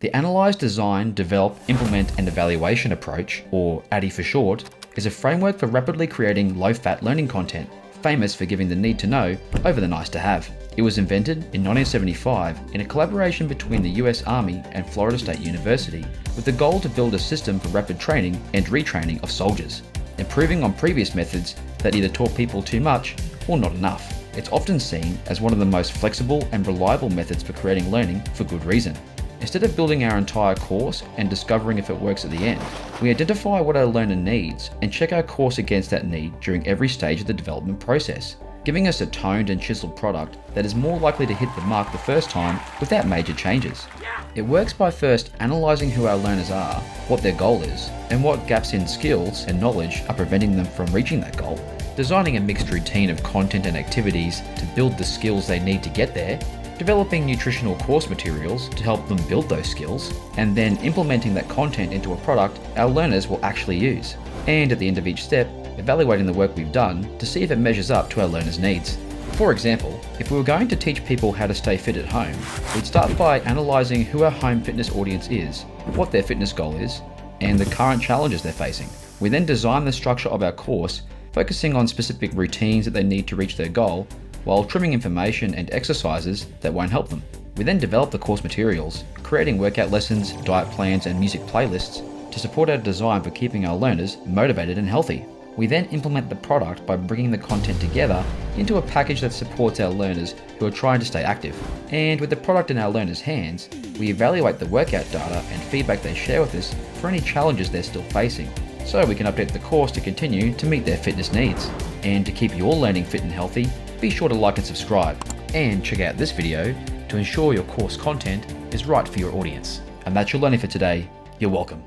The Analyse, Design, Develop, Implement and Evaluation approach, or ADDIE for short, is a framework for rapidly creating low-fat learning content, famous for giving the need to know over the nice to have. It was invented in 1975 in a collaboration between the US Army and Florida State University with the goal to build a system for rapid training and retraining of soldiers, improving on previous methods that either taught people too much or not enough. It's often seen as one of the most flexible and reliable methods for creating learning for good reason. Instead of building our entire course and discovering if it works at the end, we identify what our learner needs and check our course against that need during every stage of the development process, giving us a toned and chiseled product that is more likely to hit the mark the first time without major changes. It works by first analysing who our learners are, what their goal is, and what gaps in skills and knowledge are preventing them from reaching that goal. Designing a mixed routine of content and activities to build the skills they need to get there, developing nutritional course materials to help them build those skills, and then implementing that content into a product our learners will actually use. And at the end of each step, evaluating the work we've done to see if it measures up to our learners' needs. For example, if we were going to teach people how to stay fit at home, we'd start by analysing who our home fitness audience is, what their fitness goal is, and the current challenges they're facing. We then design the structure of our course, focusing on specific routines that they need to reach their goal, while trimming information and exercises that won't help them. We then develop the course materials, creating workout lessons, diet plans, and music playlists to support our design for keeping our learners motivated and healthy. We then implement the product by bringing the content together into a package that supports our learners who are trying to stay active. And with the product in our learners' hands, we evaluate the workout data and feedback they share with us for any challenges they're still facing, so we can update the course to continue to meet their fitness needs. And to keep your learning fit and healthy, be sure to like and subscribe, and check out this video to ensure your course content is right for your audience. And that's your learning for today. You're welcome.